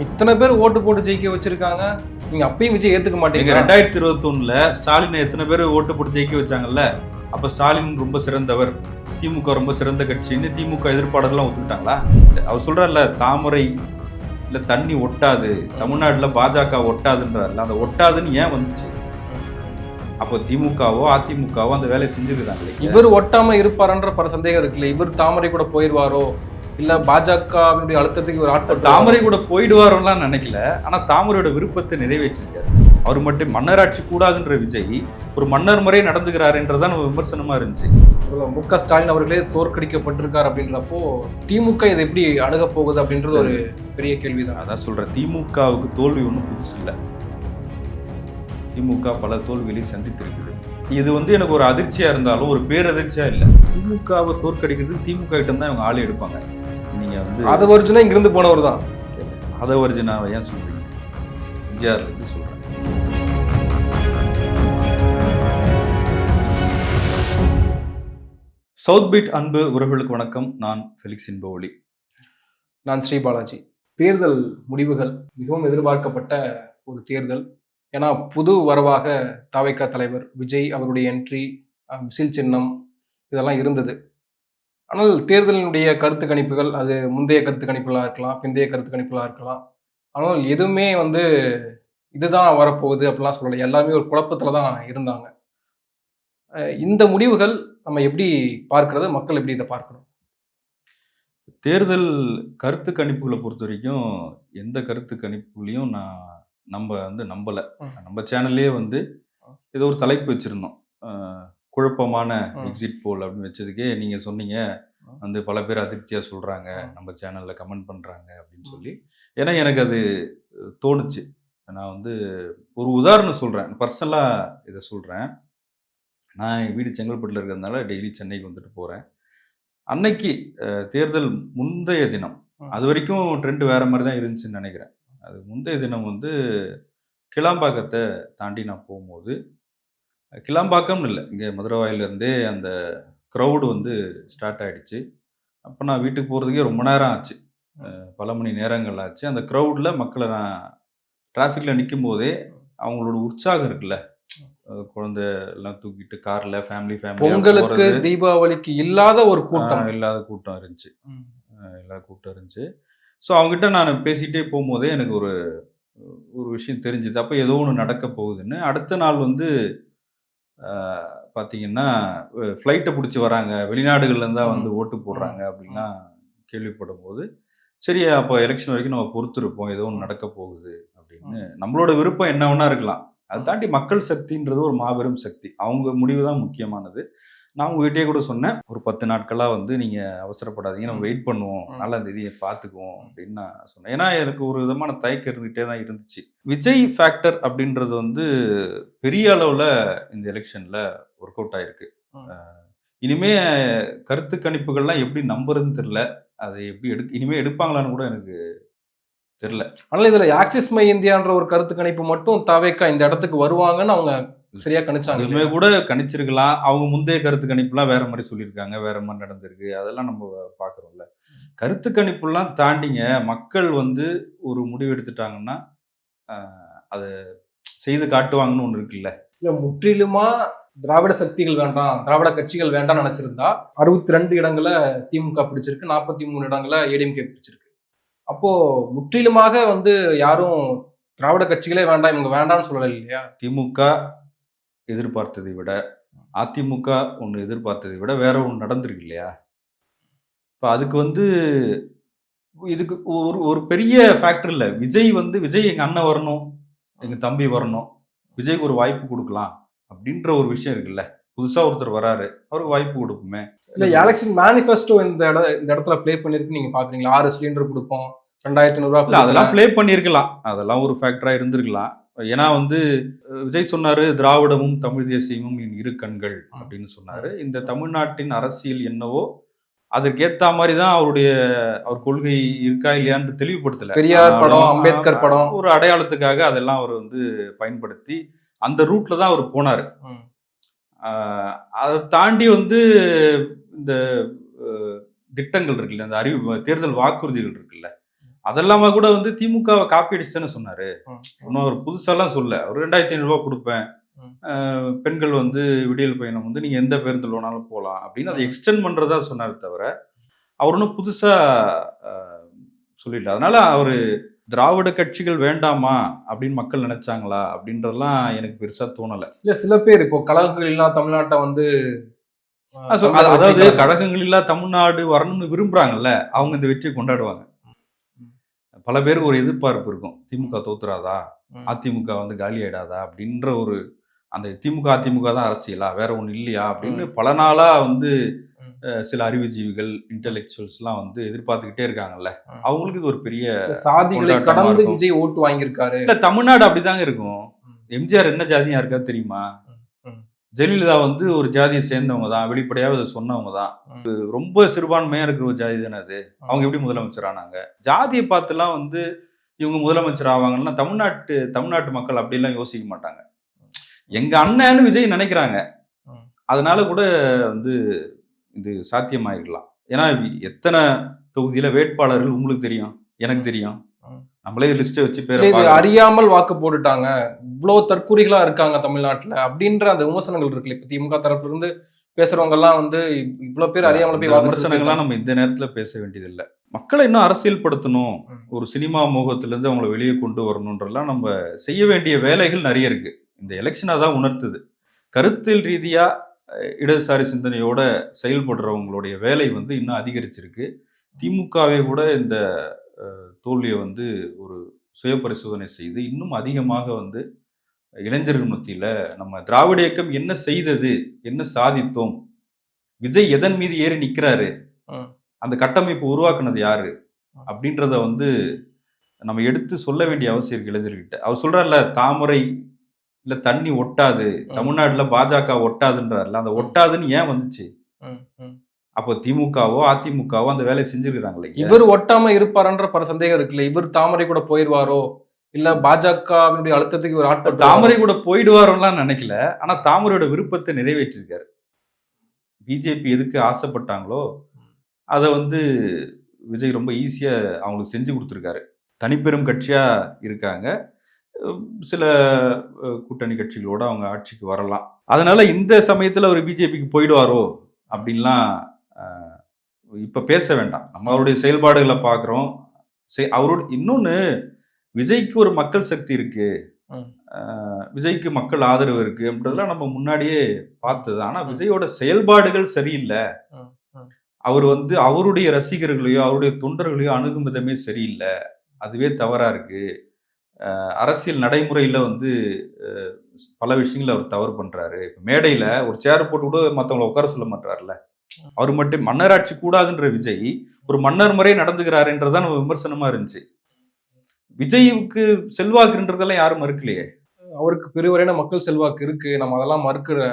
இத்தனை பேர் ஓட்டு போட்டு ஜெயிக்க வச்சிருக்காங்க, நீங்க அப்பயும் விஜய் ஏத்துக்க நீங்க மாட்டீங்க. 2021ல ஸ்டாலினை எத்தனை பேர் ஓட்டு போட்டு ஜெயிக்க வச்சாங்கல்ல, அப்ப ஸ்டாலின் ரொம்ப சிறந்தவர், திமுக ரொம்ப சிறந்த கட்சின்னு திமுக எதிர்ப்பாளர்கள்லாம் ஒத்துக்கிட்டாங்களா? அவர் சொல்றாருல, தாமரை இல்ல தண்ணி ஒட்டாது, தமிழ்நாட்டுல பாஜக ஒட்டாதுன்றாருல, அந்த ஒட்டாதுன்னு ஏன் வந்துச்சு? அப்போ திமுகவோ அதிமுகவோ அந்த வேலையை செஞ்சிருக்காங்க. இவர் ஒட்டாம இருப்பாருன்ற பல சந்தேகம் இருக்குல்ல. இவர் தாமரை கூட போயிடுவாரோ, இல்ல பாஜகவினுடைய அழுத்தத்துக்கு ஒரு ஆட்கள் தாமரை கூட போயிடுவாரோலாம் நினைக்கல. ஆனா தாமரையோட விருப்பத்தை நிறைவேற்றிருக்காரு. அவர் மட்டும் மன்னராட்சி கூடாதுன்ற விஜய் ஒரு மன்னர் முறை நடந்துகிறாருன்றதான் விமர்சனமா இருந்துச்சு. மு.க. ஸ்டாலின் அவர்களே தோற்கடிக்கப்பட்டிருக்காரு அப்படின்றப்போ திமுக இதை எப்படி அணுக போகுது அப்படின்றது ஒரு பெரிய கேள்விதான். அதான் சொல்றேன், திமுகவுக்கு தோல்வி ஒன்றும் புதுசு இல்லை. திமுக பல தோல்விகளை சந்தித்திருக்குது. இது எனக்கு ஒரு அதிர்ச்சியா இருந்தாலும் ஒரு பேரதிர்ச்சியா இல்லை. திமுகவை தோற்கடிக்கிறது திமுக கிட்ட தான் இவங்க ஆளை எடுப்பாங்க. நீங்க ஆதவர்ஜுனா இங்கிருந்து போனவர் தான். ஆதவர்ஜுனாவை ஏன் சொல்றீங்க? எம்ஜிஆர்ல இருந்து சொல்றேன். சவுத் பீட் அன்பு உறவுகளுக்கு வணக்கம். நான் ஃபெலிக்ஸ் இன்பவொளி. நான் ஸ்ரீ பாலாஜி. தேர்தல் முடிவுகள் மிகவும் எதிர்பார்க்கப்பட்ட ஒரு தேர்தல். ஏன்னா புது வரவாக தவைக்க தலைவர் விஜய் அவருடைய என்ட்ரி, விசில் சின்னம் இதெல்லாம் இருந்தது. ஆனால் தேர்தலினுடைய கருத்து கணிப்புகள், அது முந்தைய கருத்து கணிப்புகளாக இருக்கலாம், பிந்தைய கருத்து கணிப்புகளாக இருக்கலாம். ஆனால் எதுவுமே இதுதான் வரப்போகுது அப்படிலாம் சொல்லலை. எல்லாருமே ஒரு குழப்பத்தில் தான் இருந்தாங்க. இந்த முடிவுகள் நம்ம எப்படி பார்க்கறது, மக்கள் எப்படி இதை பார்க்கணும்? தேர்தல் கருத்து கணிப்புகளை பொறுத்த வரைக்கும் எந்த கருத்து கணிப்புகளையும் நம்ம நம்பலை. நம்ம சேனல்லே ஏதோ ஒரு தலைப்பு வச்சுருந்தோம், குழப்பமான எக்ஸிட் போல் அப்படின்னு வச்சதுக்கே நீங்கள் சொன்னீங்க பல பேர் அதிர்ச்சியாக சொல்கிறாங்க, நம்ம சேனலில் கமெண்ட் பண்ணுறாங்க அப்படின்னு சொல்லி. ஏன்னா எனக்கு அது தோணுச்சு. நான் ஒரு உதாரணம் சொல்கிறேன், பர்சனலாக இதை சொல்கிறேன். நான் என் வீடு செங்கல்பட்டில் இருக்கிறதுனால டெய்லி சென்னைக்கு வந்துட்டு போகிறேன். அன்னைக்கு தேர்தல் முந்தைய தினம், அது வரைக்கும் ட்ரெண்ட் வேறு மாதிரி தான் இருந்துச்சுன்னு நினைக்கிறேன். அது முந்தைய தினம் கிளாம்பாக்கத்தை தாண்டி நான் போகும்போது, கிளாம்பாக்கம்னு இல்லை, இங்கே மதுரவாயிலேருந்தே அந்த க்ரௌடு ஸ்டார்ட் ஆகிடுச்சு. அப்போ நான் வீட்டுக்கு போகிறதுக்கே ரொம்ப நேரம் ஆச்சு, பல மணி நேரங்கள் ஆச்சு. அந்த க்ரௌடில் மக்களை நான் டிராஃபிக்கில் நிற்கும் போதே அவங்களோட உற்சாகம் இருக்குல்ல, குழந்தை எல்லாம் தூக்கிட்டு காரில் ஃபேமிலி பொங்கலுக்கு தீபாவளிக்கு இல்லாத ஒரு கூட்டம் இருந்துச்சு. எல்லா கூட்டம் இருந்துச்சு. ஸோ அவங்ககிட்ட நான் பேசிகிட்டே போகும்போதே எனக்கு ஒரு விஷயம் தெரிஞ்சுது. அப்போ ஏதோ ஒன்று நடக்க போகுதுன்னு. அடுத்த நாள் பார்த்தீங்கன்னா ஃப்ளைட்டை பிடிச்சி வராங்க, வெளிநாடுகள்லேருந்து தான் ஓட்டு போடுறாங்க அப்படின்லாம் கேள்விப்படும் போது, சரி அப்போ எலெக்ஷன் வரைக்கும் நம்ம பொறுத்திருப்போம், ஏதோ ஒன்று நடக்க போகுது அப்படின்னு. நம்மளோட விருப்பம் என்ன வேணா இருக்கலாம், அதை தாண்டி மக்கள் சக்தின்றது ஒரு மாபெரும் சக்தி. அவங்க முடிவு தான் முக்கியமானது. நான் உங்ககிட்டே கூட சொன்னேன், ஒரு 10 நாட்களாக நீங்கள் அவசரப்படாதீங்க, நம்ம வெயிட் பண்ணுவோம், நல்லா இந்த இதையை பார்த்துக்குவோம் அப்படின்னு நான் சொன்னேன். ஏன்னா எனக்கு ஒரு விதமான தயக்கம் இருந்துகிட்டே தான் இருந்துச்சு. விஜய் ஃபேக்டர் அப்படின்றது பெரிய அளவில் இந்த எலெக்ஷனில் ஒர்க் அவுட் ஆகிருக்கு. இனிமே கருத்து கணிப்புகள்லாம் எப்படி நம்புறதுன்னு தெரில, அதை எப்படி இனிமேல் எடுப்பாங்களான்னு கூட எனக்கு தெரியல. ஆனால் இதில் ஆக்சிஸ் மை இந்தியான்ற ஒரு கருத்து கணிப்பு மட்டும் தவேக்கா இந்த இடத்துக்கு வருவாங்கன்னு அவங்க சரியா கணிச்சாங்க. அதுவுமே கூட கணிச்சிருக்கலாம். அவங்க முந்தைய கருத்து கணிப்புலாம் வேற மாதிரி சொல்லியிருக்காங்க, வேற மாதிரி நடந்திருக்கு, அதெல்லாம் நம்ம பார்க்குறோம்ல. கருத்து கணிப்புலாம் தாண்டிங்க மக்கள் ஒரு முடிவு எடுத்துட்டாங்கன்னா அதை செய்து காட்டுவாங்கன்னு ஒன்று இருக்குல்ல. இல்லை, முற்றிலுமா திராவிட சக்திகள் வேண்டாம், திராவிட கட்சிகள் வேண்டாம் நினைச்சிருந்தா 62 இடங்களை திமுக பிடிச்சிருக்கு, 43 இடங்களை ஏடிஎம்கே பிடிச்சிருக்கு. அப்போ முற்றிலுமாக யாரும் திராவிட கட்சிகளே வேண்டாம், இவங்க வேண்டாம்னு சொல்லலை இல்லையா? திமுக எதிர்பார்த்ததை விட அதிமுக ஒன்று எதிர்பார்த்ததை விட வேற ஒன்று நடந்திருக்கு இல்லையா? இப்போ அதுக்கு இதுக்கு ஒரு பெரிய ஃபேக்டர் இல்லை. விஜய் விஜய் எங்கள் அண்ணன் வரணும், எங்கள் தம்பி வரணும், விஜய்க்கு ஒரு வாய்ப்பு கொடுக்கலாம் அப்படின்ற ஒரு விஷயம் இருக்குல்ல. புதுசாக ஒருத்தர் வராரு, அவருக்கு வாய்ப்பு கொடுப்போமே. இல்லை, எலெக்ஷன் மேனிஃபெஸ்டோ இந்த இடத்துல ப்ளே பண்ணிருக்கு நீங்க பாக்குறீங்களா? 6 சிலிண்டர் கொடுப்போம், 2500 ரூபா, அதெல்லாம் ப்ளே பண்ணியிருக்கலாம், அதெல்லாம் ஒரு ஃபேக்டராக இருந்திருக்கலாம். ஏன்னா விஜய் சொன்னாரு, திராவிடமும் தமிழ் தேசியமும் என் இரு கண்கள் அப்படின்னு சொன்னாரு. இந்த தமிழ்நாட்டின் அரசியல் என்னவோ அதற்கேற்ற மாதிரி தான் அவர் கொள்கை இருக்கா இல்லையான்னு தெளிவுபடுத்தல. பெரியார் படம், அம்பேத்கர் படம், ஒரு அடையாளத்துக்காக அதெல்லாம் அவர் பயன்படுத்தி அந்த ரூட்ல தான் அவர் போனாரு. அதை தாண்டி இந்த திட்டங்கள் இருக்குல்ல, அந்த தேர்தல் வாக்குறுதிகள் இருக்குல்ல, அதெல்லாமா கூட வந்து திமுகவை காப்பி அடிச்சுதானே சொன்னாரு. ம், ம், இன்னும் அவர் புதுசாலாம் சொல்ல. ஒரு 2500 கொடுப்பேன். ம், பெண்கள் வந்து விடியல் பயணம் வந்து நீங்க எந்த பேருந்துல வேணாலும் போலாம் அப்படின்னு அதை ம். எக்ஸ்டெண்ட் பண்றதா சொன்னாரு தவிர, அவர் ஒண்ணும் புதுசா அ சொல்லிடல. அதனால அவரு திராவிட கட்சிகள் வேண்டாமா அப்படின்னு மக்கள் நினைச்சாங்களா? அப்படின்றதெல்லாம் எனக்கு பெருசா தோணல. இல்ல சில பேர் இப்போ கழகங்கள் இல்லா தமிழ்நாட்டை வந்து தமிழக வெற்றி அதாவது கழகம். கழகங்கள் இல்லா தமிழ்நாடு வரணும்னு விரும்புறாங்கல்ல, அவங்க இந்த வெற்றியை கொண்டாடுவாங்க. ம், பல பேருக்கு ஒரு எதிர்பார்ப்பு இருக்கும். திமுக தோத்துறாதா? ம், அதிமுக வந்து காலி ஆயிடாதா? அப்படின்ற ஒரு அந்த திமுக, அதிமுக தான் அரசியலா? வேற ஒண்ணும் இல்லையா? அப்படின்னு ம், பல நாளா வந்து ம், சில அறிவுஜீவிகள், இன்டெலெக்சுவல்ஸ்லாம் வந்து எதிர்பார்த்துக்கிட்டே இருக்காங்கல்ல. ம். அவங்களுக்கு இது ஒரு பெரிய இல்ல சாதிகளை கொண்டாட்டமா கடந்து இருக்கும். விஜய் ஓட்டு வாங்கியிருக்காரு. இல்ல தமிழ்நாடு அப்படிதாங்க இருக்கும். ம், எம்ஜிஆர் என்ன ஜாதின்னு யாருக்காவது தெரியுமா? ம், ம், ஜெயலலிதா வந்து ஒரு ஜாதியை சேர்ந்தவங்க தான். வெளிப்படையாவே அத சொன்னவங்க தான். ம், ரொம்ப சிறுபான்மையா இருக்கிற ஒரு ஜாதி தானே அது. ம், அவங்க எப்படி முதலமைச்சர் ஆனாங்க? ஜாதிய பார்த்துலாம் வந்து இவங்க முதலமைச்சர் ஆவாங்கன்னா, தமிழ்நாட்டு மக்கள் அப்படிலாம் யோசிக்க மாட்டாங்க. எங்க அண்ணன்னு விஜய் நினைக்கிறாங்க. ம், அதனால கூட வந்து இது சாத்தியமாயிருக்கலாம். ஏன்னா எத்தன தொகுதியில வேட்பாளர்கள் உங்களுக்கு தெரியும். எனக்கு ம், தெரியும். ம். நம்மளே லிஸ்ட்ட வச்சு பேர இல்ல இது பார்க்குறோம். அறியாமல் வாக்கு போட்டுட்டாங்க. இவ்ளோ தற்குறிகளா இருக்காங்க தமிழ்நாட்டுல. அப்படின்ற அந்த விமர்சனங்கள் இருக்குல்ல. இப்ப திமுக தரப்புல இருந்து பேசுறவங்க எல்லாம் வந்து இவ்ளோ பேர் அறியாமல இந்த போய் வாக்கு விமர்சனங்கள்லாம் செலுத்திட்டாங்க. நம்ம இந்த நேரத்துல பேச வேண்டியதில்ல. மக்கள இன்னும் அரசியல்படுத்தணும். ம், ஒரு சினிமா மோகத்திலிருந்து அவங்கள வெளிய கொண்டு வரணுன்றலாம் நம்ம செய்ய வேண்டிய வேலைகள் நெறைய இருக்கு. இந்த எலக்ஷன் அதான் உணர்த்துது. கருத்தியல் ரீதியா இடதுசாரி சிந்தனையோட செயல்படுறவங்களுடைய வேலை வந்து இன்னும் அதிகரிச்சிருக்கு. திமுகவே கூட இந்த தோல்விய வந்து ஒரு சுய பரிசோதனை செய்து, இன்னும் அதிகமாக வந்து இளைஞர்கள் மத்தியில நம்ம திராவிட இயக்கம் என்ன செய்தது? என்ன சாதித்தோம்? விஜய் எதன் மீது ஏறி நிக்கிறாரு? ம், அந்த கட்டமைப்பு உருவாக்குனது யாரு? ம், அப்படின்றத வந்து நம்ம எடுத்து சொல்ல வேண்டிய அவசியம் இருக்கு இளைஞர்கிட்ட. அவர் சொல்றார்ல, தாமரை இல்ல தண்ணி ஒட்டாது. ம், தமிழ்நாடுல பாஜக ஒட்டாதுன்றார்ல. அந்த ம், ஒட்டாதுன்னு ஏன் வந்துச்சு? ம், ம். அப்போ திமுகவோ, அதிமுகவோ அந்த வேலைய செஞ்சிருக்காங்க இல்லைங்க. இவர் ஒட்டாம இருப்பாரான்ற பல சந்தேகம் இருக்குல்ல. இவர் தாமரை கூட போயிருவாரோ? இல்ல பாஜகவினுடைய அழுத்தத்துக்கு இவர் ஆட்பட்டுருவாரோ? தாமரை கூட போயிடுவாரோன்லாம் நெனைக்கல. ஆனா தாமரையோட விருப்பத்த நிறைவேற்றிருக்காரு. பிஜேபி எதுக்கு ஆசைப்பட்டாங்களோ, அத வந்து விஜய் ரொம்ப ஈஸியா அவங்களுக்கு செஞ்சு குடுத்துருக்காரு. தனிப்பெரும் கட்சியா இருக்காங்க. சில கூட்டணி கட்சிகளோட அவங்க ஆட்சிக்கு வரலாம். அதனால இந்த சமயத்துல அவரு பிஜேபிக்கு போயிடுவாரோ! அப்டின்லாம் அ இப்ப பேச வேண்டாம். நம்ம ம், அவருடைய செயல்பாடுகள பார்க்குறோம். அவரோட இன்னொன்னு விஜய்க்கு ஒரு மக்கள் சக்தி இருக்கு. ம், விஜய்க்கு மக்கள் ஆதரவு இருக்கு அப்படின்றதெல்லாம் நம்ம முன்னாடியே பார்த்தது. ஆனா ம், விஜயோட செயல்பாடுகள் சரியில்ல. ம், ம், அவர் வந்து அவருடைய ரசிகர்களையோ, அவருடைய தொண்டர்களையோ அணுகும் விதமே சரியில்ல. அதுவே தவறா இருக்கு. அரசியல் நடைமுறையில வந்து அ பல விஷயங்கள அவர் தவறு பண்றாரு. இப்ப மேடையில ஒரு சேர் போட்டு கூட மத்தவங்கள உட்கார சொல்ல மாட்றார்ல. அவர் மட்டும் மன்னராட்சி கூடாதுன்ற விஜய், ஒரு மன்னர் முறை நடந்துக்கிறாருன்றது தான் நம்ம விமர்சனமா இருந்துச்சு. விஜய்க்கு செல்வாக்குன்றதெல்லாம் யாரும் மறுக்கலையே. அவருக்கு பெருவரையான மக்கள் செல்வாக்கு இருக்கு. நம்ம அதெல்லாம் மறுக்கல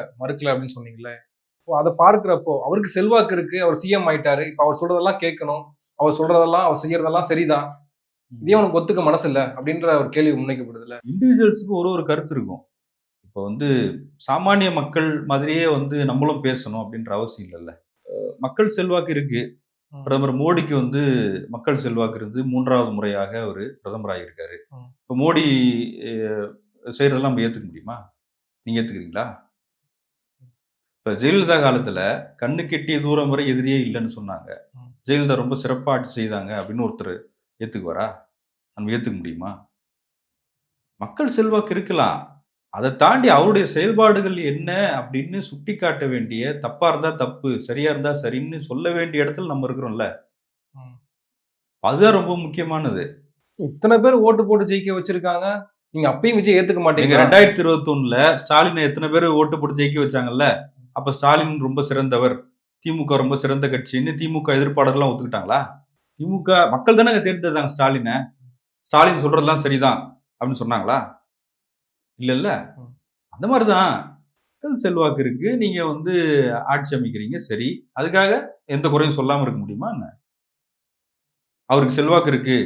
அப்படின்னு சொன்னீங்கல்ல. இப்போ அத பார்க்கிறப்போ, அவருக்கு செல்வாக்கு இருக்கு. அவர் சிஎம் ஆயிட்டாரு. இப்ப அவர் சொல்றதெல்லாம் கேட்கணும். அவர் சொல்றதெல்லாம், அவர் செய்யறதெல்லாம் சரிதான். இதே உனக்கு ஒத்துக்க மனசு இல்ல அப்படின்ற ஒரு கேள்வி முன்வைக்கப்படுதுல்ல. இண்டிவிஜுவல்ஸ்க்கு ஒரு ஒரு கருத்து இருக்கும். இப்ப வந்து சாமானிய மக்கள் மாதிரியே வந்து நம்மளும் பேசணும் அப்படின்ற அவசியம் இல்லல்ல. மக்கள் செல்வாக்கு இருக்கு. ம், பிரதமர் மோடிக்கு வந்து மக்கள் செல்வாக்கு இருந்து 3வது முறையாக அவரு பிரதமராகியிருக்காரு. ம், இப்ப மோடி செய்றதெல்லாம் நம்ம ஏத்துக்க முடியுமா? நீங்க ஏத்துக்கிறீங்களா? இப்ப ஜெயலலிதா காலத்துல கண்ணுக்கு எட்டிய தூரம் வரை எதிரியே இல்லன்னு சொன்னாங்க. ம். ஜெயலலிதா ரொம்ப சிறப்பா ஆட்சி செய்தாங்க அப்படின்னு ஒருத்தர் ஏத்துக்குவாரா? நம்ம ஏத்துக்க முடியுமா? மக்கள் செல்வாக்கு இருக்கலாம். அத தாண்டி அவருடைய செயல்பாடுகள் என்ன அப்படின்னு சுட்டிக்காட்ட வேண்டிய, தப்பா இருந்தா தப்பு, சரியா இருந்தா சரின்னு சொல்ல வேண்டிய இடத்துல நம்ம இருக்கிறோம்ல. ம். அதுதான் ரொம்ப முக்கியமானது. இத்தன பேர் ஓட்டு போட்டு ஜெயிக்க வச்சிருக்காங்க. நீங்க அப்பயும் விஜய் ஏத்துக்க நீங்க மாட்டீங்களா? 2021ல ஸ்டாலின எத்தன பேரு ஓட்டு போட்டு ஜெயிக்க வச்சாங்கல்ல? அப்ப ஸ்டாலின் ரொம்ப சிறந்தவர். திமுக ரொம்ப சிறந்த கட்சின்னு திமுக எதிர்ப்பாளர்லாம் ஒத்துக்கிட்டாங்களா? திமுக மக்கள் தானங்க தேர்ந்தெடுத்தாங்க ஸ்டாலின. ஸ்டாலின் சொல்றதெல்லாம் சரிதான் அப்படின்னு சொன்னாங்களா? இல்லல்ல. ம். அந்த மாரி தான். மக்கள் செல்வாக்கு இருக்கு. நீங்க வந்து ஆட்சி அமைக்கிறீங்க சரி. அதுக்காக எந்த குறையும் சொல்லாம இருக்க முடியுமா என்ன? அவருக்கு செல்வாக்கு இருக்கு.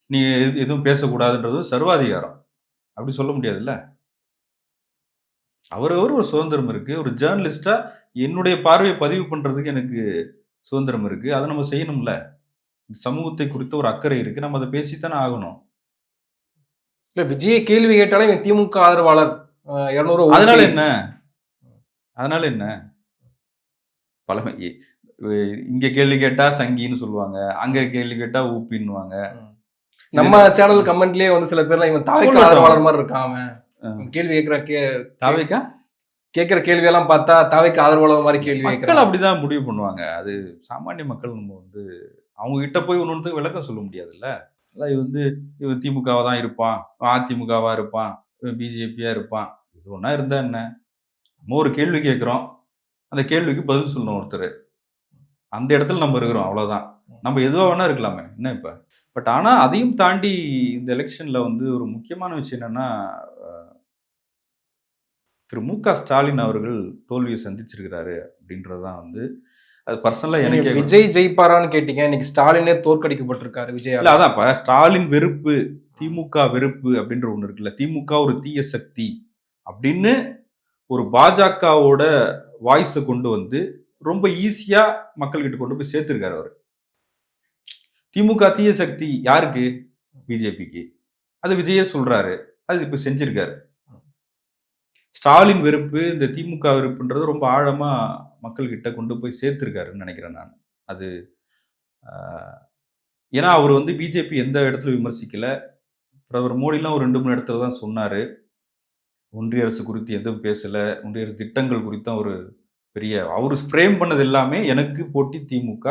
நீ எதுவும் பேசக்கூடாதுன்றது சர்வாதிகாரம். அப்படி சொல்ல முடியாதுல்ல. அவரவர் ஒரு சுதந்திரம் இருக்கு. ஒரு ஜர்னலிஸ்ட்டா என்னுடைய பார்வைய பதிவு பண்றதுக்கு எனக்கு சுதந்திரம் இருக்கு. அத நம்ம செய்யணும்ல. சமூகத்தை குறித்த ஒரு அக்கறை இருக்கு. நம்ம அதை பேசித்தானே ஆகணும். இல்ல விஜயை கேள்வி கேட்டாலே இவன் திமுக ஆதரவாளர் 200 அதனால என்ன? அதனால என்ன? பழமை இங்க கேள்வி கேட்டா சங்கின்னு சொல்லுவாங்க, அங்க கேள்வி கேட்டா ஊப்பின்னுவாங்க. நம்ம சேனல் கமெண்ட்லயே வந்து சில பேர்லாம் இவன் தாவேக்கா ஆதரவாளர் மாதிரி இருக்கான் அவன் கேள்வி தாவேக்கா கேட்கிற கேள்வி எல்லாம் பார்த்தா தாவேக்கா ஆதரவாளர் மாதிரி கேள்வி மக்கள் அப்படிதான் முடிவு பண்ணுவாங்க. அது சாமானிய மக்கள் நம்ம வந்து அவங்க கிட்ட போய் ஒன்னொன்றுக்கு விளக்கம் சொல்ல முடியாதுல்ல. இவன் திமுகவா தான் இருப்பான், அதிமுகவா இருப்பான், பிஜேபியா இருப்பான். இது ஒண்ணா இருந்தா என்ன? நம்ம ஒரு கேள்வி கேட்கிறோம், அந்த கேள்விக்கு பதில் சொல்லணும் ஒருத்தர். அந்த இடத்துல நம்ம இருக்கிறோம், அவ்வளவுதான். நம்ம எதுவா வேணா இருக்கலாமே, என்ன இப்ப? பட் ஆனா அதையும் தாண்டி இந்த எலெக்ஷன்ல வந்து ஒரு முக்கியமான விஷயம் என்னன்னா, திரு மு.க. ஸ்டாலின் அவர்கள் தோல்வியை சந்திச்சிருக்கிறாரு அப்படின்றதுதான் வந்து அது பர்சனலா எனக்கே. விஜய் ஜெயிப்பாரான்னு கேட்டீங்க, இன்னைக்கு ஸ்டாலினே தோற்கடிக்கப்பட்டிருக்காரு விஜய். இல்ல அதான் இப்ப ஸ்டாலின் வெறுப்பு, திமுக வெறுப்பு அப்படின்ற ஒண்ணு இருக்குல்ல. திமுக ஒரு தீய சக்தி அப்படின்னு ஒரு பாஜகவோட வாய்ஸை கொண்டு வந்து ரொம்ப ஈஸியா மக்கள்கிட்ட கொண்டு போய் சேர்த்திருக்காரு அவரு. திமுக தீய சக்தி யாருக்கு? பிஜேபிக்கு. அது விஜயே சொல்றாரு, அது இப்ப செஞ்சிருக்காரு. ஸ்டாலின் வெறுப்பு, இந்த திமுக வெறுப்புன்றது ரொம்ப ஆழமா மக்கள்கிட்ட கொண்டு போய் சேர்த்திருக்காருன்னு நினைக்கிறேன் நான். அது ஏன்னா அவர் வந்து பிஜேபி எந்த இடத்துல விமர்சிக்கல. பிரதமர் மோடிலாம் ஒரு 2-3 இடத்துல தான் சொன்னாரு. ஒன்றிய அரசு குறித்து எதுவும் பேசல. ஒன்றிய அரசு திட்டங்கள் குறித்தும் ஒரு பெரிய அவரு ஃப்ரேம் பண்ணது எல்லாமே எனக்கு போட்டி திமுக,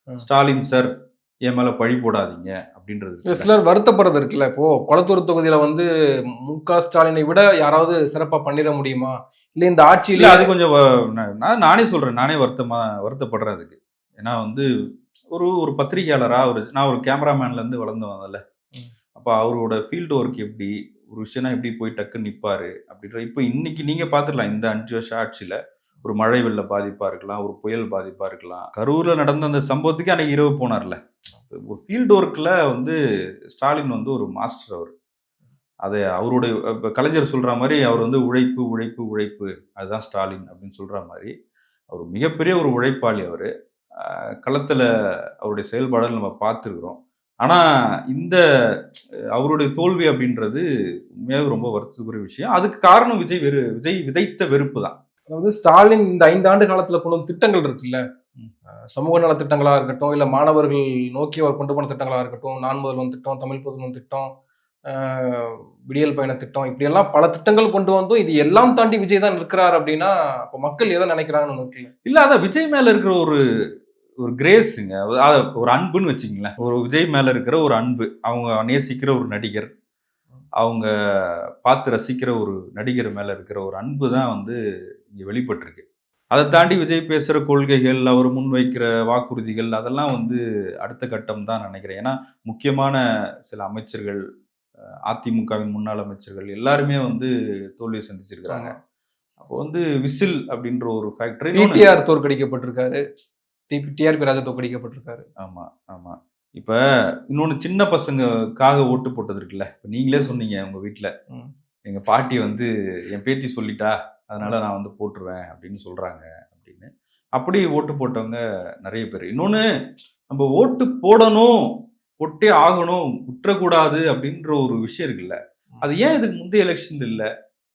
ஸ்டாலின் சார் என் மேல பழி போடாதீங்க அப்படின்றது. சிலர் வருத்தப்படுறது இருக்குல்ல. இப்போ கொளத்தூர் தொகுதியில வந்து மு.க. ஸ்டாலினை விட யாராவது சிறப்பா பண்ணிட முடியுமா? இல்ல இந்த ஆட்சியில அது கொஞ்சம் நானே சொல்றேன், நானே வருத்தப்படுறேன் அதுக்கு. ஏன்னா வந்து ஒரு பத்திரிகையாளரா நான் ஒரு கேமராமேன்ல இருந்து வளர்ந்து வந்தேன்ல. அப்ப அவரோட ஃபீல்டு ஒர்க் எப்படி, ஒரு விஷயம்னா எப்படி போய் டக்குன்னு நிப்பாரு அப்படின்ற. இப்போ இன்னைக்கு நீங்க பாத்துடலாம், இந்த 5 வருஷம் ஆட்சியில ஒரு மழை வெள்ள பாதிப்பா இருக்கலாம், ஒரு புயல் பாதிப்பா இருக்கலாம். கரூர்ல நடந்த அந்த சம்பவத்துக்கு அன்னைக்கு இரவு போனார்ல. ஒரு ஃபீல்டு ஒர்க்ல வந்து ஸ்டாலின் வந்து ஒரு மாஸ்டர் அவர். அதை அவருடைய கலைஞர் சொல்ற மாதிரி அவர் வந்து உழைப்பு உழைப்பு உழைப்பு அதுதான் ஸ்டாலின் அப்படின்னு சொல்ற மாதிரி அவர் மிகப்பெரிய ஒரு உழைப்பாளி. அவரு களத்துல அவருடைய செயல்பாடுகள் நம்ம பார்த்துருக்கிறோம். ஆனா இந்த அவருடைய தோல்வி அப்படின்றது உண்மையாவே ரொம்ப வருத்தத்துக்குரிய விஷயம். அதுக்கு காரணம் விஜய் விதைத்த வெறுப்பு தான். அதாவது ஸ்டாலின் இந்த 5 ஆண்டு காலத்துல கொண்டு வந்த திட்டங்கள் இருக்குல்ல, சமூக நல திட்டங்களா இருக்கட்டும், இல்ல மாணவர்கள் நோக்கி அவர் கொண்டு போன திட்டங்களா இருக்கட்டும், நான் முதல்வன் திட்டம், தமிழ் புதுவன் திட்டம், விடியல் பயண திட்டம், இப்படி எல்லாம் பல திட்டங்கள் கொண்டு வந்தோம். இது எல்லாம் தாண்டி விஜய் தான் இருக்கிறார் அப்படின்னா அப்ப மக்கள் எதை நினைக்கிறாங்கன்னு இருக்குல்ல. இல்ல அதான் விஜய் மேல இருக்கிற ஒரு கிரேஸுங்க, ஒரு அன்புன்னு வச்சுக்கங்களேன். ஒரு விஜய் மேல இருக்கிற ஒரு அன்பு, அவங்க நேசிக்கிற ஒரு நடிகர், அவங்க பார்த்து ரசிக்கிற ஒரு நடிகர் மேல இருக்கிற ஒரு அன்பு தான் வந்து இங்க வெளிப்பட்டிருக்கு. அதை தாண்டி விஜய் பேசுற கொள்கைகள், அவர் முன்வைக்கிற வாக்குறுதிகள் அதெல்லாம் வந்து அடுத்த கட்டம் தான் நினைக்கிறேன். ஏன்னா முக்கியமான சில அமைச்சர்கள், அதிமுகவின் முன்னாள் அமைச்சர்கள் எல்லாருமே வந்து தோல்வியை சந்திச்சிருக்கிறாங்க. அப்போ வந்து விசில் அப்படின்ற ஒரு ஃபேக்டரி டிஆர் தோற்கடிக்கப்பட்டிருக்காரு, டிஆர்பி ராஜா தோற்கடிக்கப்பட்டிருக்காரு. ஆமா ஆமா. இப்ப இன்னொன்னு சின்ன பசங்கக்காக ஓட்டு போட்டது இருக்குல்ல. இப்ப நீங்களே சொன்னீங்க உங்க வீட்டுல எங்க பாட்டி வந்து என் பேத்தி சொல்லிட்டா அதனால நான் வந்து போட்டுருவேன் அப்படின்னு சொல்றாங்க அப்படின்னு. அப்படி ஓட்டு போட்டவங்க நிறைய பேர். இன்னொன்னு நம்ம ஓட்டு போடணும், போட்டே ஆகணும், விட்டுறக்கூடாது அப்படின்ற ஒரு விஷயம் இருக்குல்ல. அது ஏன் இதுக்கு முந்தைய எலெக்ஷன் இல்ல,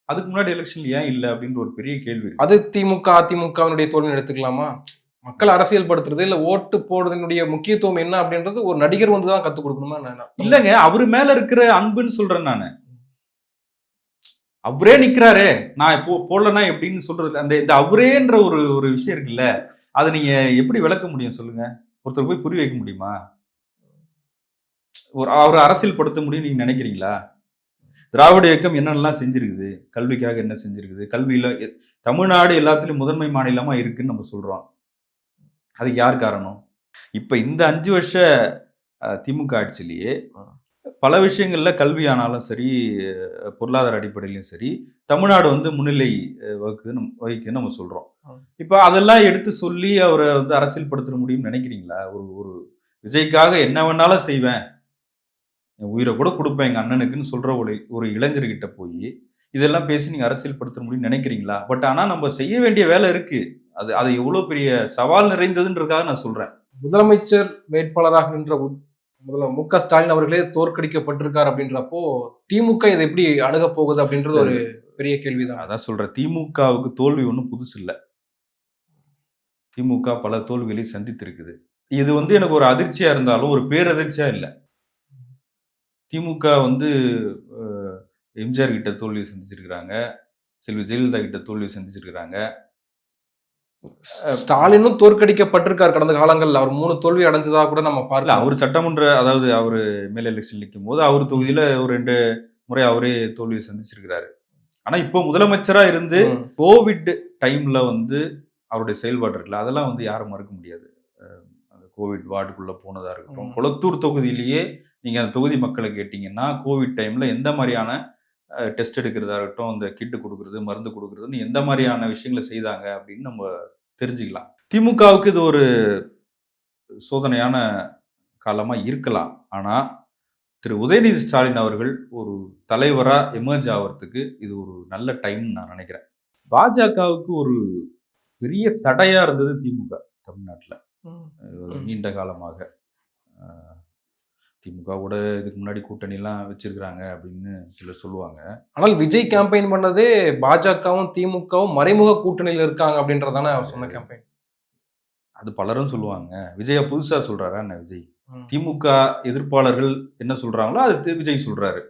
அதுக்கு முன்னாடி எலெக்ஷன்ல ஏன் இல்ல அப்படின்ற ஒரு பெரிய கேள்வி. அது திமுக அதிமுகவினுடைய தோல்வி எடுத்துக்கலாமா? மக்கள் அரசியல் படுத்துறது இல்ல, ஓட்டு போடுறதுனுடைய முக்கியத்துவம் என்ன அப்படின்றது ஒரு நடிகர் வந்து தான் கத்துக் கொடுக்கணுமா? இல்லங்க, அவரு மேல இருக்கிற அன்புன்னு சொல்றேன் நானு. அவரே நிக்கிறாரே, நான் போடலன்னா எப்படின்னு சொல்றது, அந்த இந்த அவரேன்ற ஒரு விஷயம் இருக்குல்ல, அதை நீங்க எப்படி விளக்க முடியும் சொல்லுங்க? ஒருத்தர் போய் புரிய வைக்க முடியுமா? அவரை அரசியல் படுத்த முடியும் நீங்க நினைக்கிறீங்களா? திராவிட இயக்கம் என்னென்னலாம் செஞ்சிருக்குது, கல்விக்காக என்ன செஞ்சிருக்குது, கல்வியில தமிழ்நாடு எல்லாத்துலயும் முதன்மை மாநிலமா இருக்குன்னு நம்ம சொல்றோம். அதுக்கு யார் காரணம்? இப்ப இந்த 5 வருஷ திமுக ஆட்சியிலேயே பல விஷயங்கள்ல கல்வி ஆனாலும் சரி, பொருளாதார அடிப்படையிலும் சரி, தமிழ்நாடு வந்து முன்னிலை வகிக்குன்னு நம்ம சொல்றோம். இப்ப அதெல்லாம் எடுத்து சொல்லி அவரை வந்து அரசியல் படுத்த முடியும்னு நினைக்கிறீங்களா? ஒரு விஜய்க்காக என்ன வேணாலும் செய்வேன், என் உயிரை கூட கொடுப்பேன் எங்க அண்ணனுக்குன்னு சொல்ற ஒரு இளைஞர்கிட்ட போய் இதெல்லாம் பேசி நீங்க அரசியல் படுத்த முடியும்னு நினைக்கிறீங்களா? பட் ஆனா நம்ம செய்ய வேண்டிய வேலை இருக்கு. அது எவ்வளவு பெரிய சவால் நிறைந்ததுன்றதுக்காக நான் சொல்றேன். முதலமைச்சர் வேட்பாளராக நின்ற முதல்வர் மு க ஸ்டாலின் அவர்களே தோற்கடிக்கப்பட்டிருக்கார் அப்படின்றப்போ திமுக இதை எப்படி அணுக போகுது அப்படின்றது ஒரு பெரிய கேள்விதான். அதான் சொல்றேன், திமுகவுக்கு தோல்வி ஒன்றும் புதுசு இல்லை. திமுக பல தோல்விகளை சந்தித்திருக்குது. இது வந்து எனக்கு ஒரு அதிர்ச்சியா இருந்தாலும் ஒரு பேரதிர்ச்சியா இல்லை. திமுக வந்து எம்ஜிஆர் கிட்ட தோல்வி சந்திச்சிருக்கிறாங்க, செல்வி ஜெயலலிதா கிட்ட தோல்வி சந்திச்சிருக்கிறாங்க. ஸ்டாலினும் தோற்கடிக்கப்பட்டிருக்கார் கடந்த காலங்கள்ல. அவர் 3 தோல்வி அடைஞ்சதா கூட நம்ம இல்ல, பார்க்கலாம். அவர் சட்டமன்ற, அதாவது அவரு எம்எல்ஏ எலெக்ஷன் நிற்கும் போது அவர் தொகுதியில ஒரு 2 முறை அவரே தோல்வியை சந்திச்சிருக்கிறாரு. ஆனா இப்போ முதலமைச்சரா இருந்து கோவிட் டைம்ல வந்து அவருடைய செயல்பாடு இருக்குல்ல, அதெல்லாம் வந்து யாரும் மறுக்க முடியாது. அந்த கோவிட் வார்டுக்குள்ள போனதா இருக்கட்டும், கொளத்தூர் தொகுதியிலேயே நீங்க அந்த தொகுதி மக்களை கேட்டீங்கன்னா கோவிட் டைம்ல எந்த மாதிரியான டெஸ்ட் எடுக்கிறதா இருக்கட்டும், அந்த கிட்டு கொடுக்கறது, மருந்து கொடுக்கறதுன்னு எந்த மாதிரியான விஷயங்களை செய்தாங்க அப்படின்னு நம்ம தெரிஞ்சுக்கலாம். திமுகவுக்கு இது ஒரு சோதனையான காலமா இருக்கலாம். ஆனா திரு உதயநிதி ஸ்டாலின் அவர்கள் ஒரு தலைவரா எமர்ஜ் ஆகிறதுக்கு இது ஒரு நல்ல டைம்னு நான் நினைக்கிறேன். பாஜகவுக்கு ஒரு பெரிய தடையா இருந்தது திமுக தமிழ்நாட்டில் நீண்ட காலமாக. திமுக கூட இதுக்கு முன்னாடி கூட்டணி எல்லாம் வச்சிருக்கிறாங்க அப்படின்னு சிலர் சொல்லுவாங்க. ஆனால் விஜய் கேம்பெயின் பண்ணதே பாஜகவும் திமுகவும் மறைமுக கூட்டணியில் இருக்காங்க அப்படின்றதானே அவர் சொன்ன கேம்பெயின். அது பலரும் சொல்லுவாங்க. விஜயா புதுசா சொல்றாரா என்ன? விஜய் திமுக எதிர்ப்பாளர்கள் என்ன சொல்றாங்களோ அது விஜய் சொல்றாரு.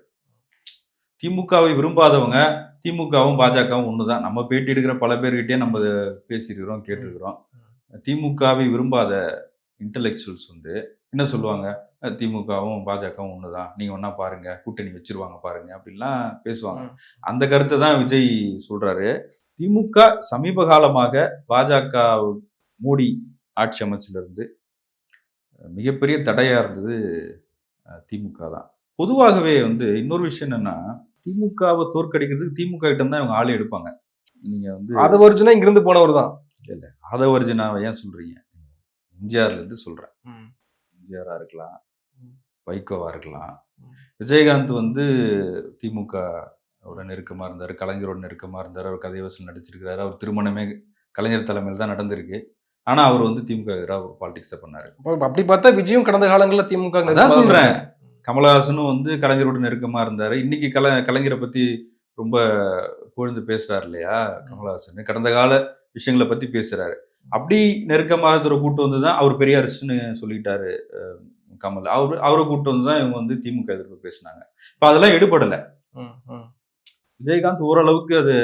திமுகவை விரும்பாதவங்க திமுகவும் பாஜகவும் ஒண்ணுதான். நம்ம பேட்டி எடுக்கிற பல பேர்கிட்டயே நம்ம பேசியிருக்கிறோம், கேட்டிருக்கிறோம். திமுகவை விரும்பாத இன்டலெக்சுவல்ஸ் வந்து என்ன சொல்லுவாங்க, திமுகவும் பாஜகவும் ஒண்ணுதான், நீங்க ஒன்னா பாருங்க, கூட்டணி வச்சிருவாங்க பாருங்க அப்படின்லாம் பேசுவாங்க. அந்த கருத்தை தான் விஜய் சொல்றாரு. திமுக சமீப காலமாக பாஜக மோடி ஆட்சி அமைச்சிலிருந்து மிகப்பெரிய தடையா இருந்தது திமுக தான். பொதுவாகவே வந்து இன்னொரு விஷயம் என்னன்னா, திமுகவை தோற்கடிக்கிறதுக்கு திமுக கிட்ட தான் இவங்க ஆளே எடுப்பாங்க. நீங்க வந்து ஆதவர்ஜுனா இங்கிருந்து போனவர் தான். இல்ல ஆதவர்ஜுனாவை ஏன் சொல்றீங்க? எம்ஜிஆர்ல இருந்து சொல்றேன். எம்ஜிஆரா இருக்கலாம், வைகோவா இருக்கலாம். விஜயகாந்த் வந்து திமுக ஓட நெருக்கமா இருந்தாரு, கலைஞரோட நெருக்கமா இருந்தாரு. அவர் கதைவசல் நடிச்சிருக்கிறாரு. அவர் திருமணமே கலைஞர் தலைமையில் தான் நடந்திருக்கு. ஆனா அவர் வந்து திமுக எதிராக பாலிடிக்ஸை பண்ணாரு. அப்படி பார்த்தா விஜயும் கடந்த காலங்களில் திமுக தான் சொல்றேன். கமலஹாசனும் வந்து கலைஞரோட நெருக்கமா இருந்தாரு. இன்னைக்கு கலைஞரை பத்தி ரொம்ப புகழ்ந்து பேசுறாரு இல்லையா கமலஹாசன். கடந்த கால விஷயங்களை பத்தி பேசுறாரு. அப்படி நெருக்கமா இருக்கிற கூட்டு வந்து தான் அவர் பெரியாரிஸ்ட்னு சொல்லிட்டாரு கமல். அவரை கூட்டு வந்து தான் இவங்க வந்து திமுக எதிர்ப்பு பேசினாங்க. இப்ப அதெல்லாம் எடுபடல. விஜயகாந்த் ஓரளவுக்கு அதை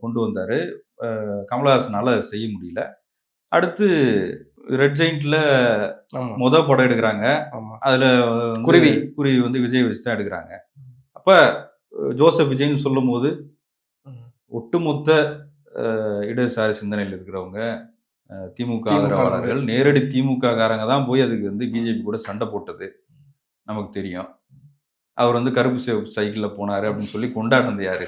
கொண்டு வந்தாரு. கமலஹாசனால அதை செய்ய முடியல. அடுத்து ரெட் ஜெயிண்ட்ல படம் எடுக்கிறாங்க. அதுல குருவி வந்து விஜய் வச்சு தான் எடுக்கிறாங்க. அப்ப ஜோசப் விஜய்னு சொல்லும் போது ஒட்டுமொத்த இடதுசாரி சிந்தனையில் இருக்கிறவங்க திமுக ஆதரவாளர்கள், நேரடி திமுக காரங்க தான் போய் அதுக்கு வந்து பிஜேபி கூட சண்டை போட்டது நமக்கு தெரியும். அவர் வந்து கருப்பு சைக்கிள்ல போனாரு அப்படின்னு சொல்லி கொண்டாடுறது யாரு?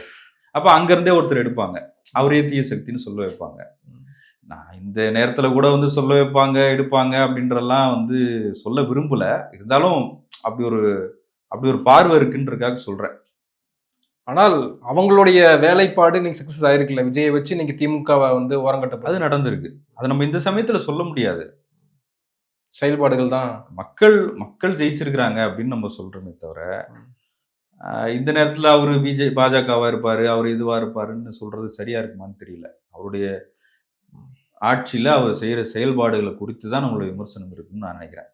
அப்ப அங்கிருந்தே ஒருத்தர் எடுப்பாங்க, அவரே தீய சக்தின்னு சொல்ல வைப்பாங்க. நான் இந்த நேரத்துல கூட வந்து சொல்ல வைப்பாங்க, எடுப்பாங்க அப்படின்றதெல்லாம் வந்து சொல்ல விரும்பல. இருந்தாலும் அப்படி ஒரு பார்வை இருக்குன்றதுக்காக சொல்றேன். ஆனால் அவங்களுடைய வேலைப்பாடு நீங்க சக்சஸ் ஆயிருக்குல்ல, விஜயை வச்சு நீங்க திமுகவை வந்து ஓரங்கட்ட அது நடந்திருக்கு. அதை நம்ம இந்த சமயத்துல சொல்ல முடியாது. செயல்பாடுகள் தான் மக்கள் ஜெயிச்சிருக்கிறாங்க அப்படின்னு நம்ம சொல்றோமே தவிர, இந்த நேரத்துல அவரு பாஜகவா இருப்பாரு, அவர் இதுவா இருப்பாருன்னு சொல்றது சரியா இருக்குமான்னு தெரியல. அவருடைய ஆட்சியில அவர் செய்யற செயல்பாடுகளை குறித்து தான் நம்மளுடைய விமர்சனம் இருக்குன்னு நான் நினைக்கிறேன்.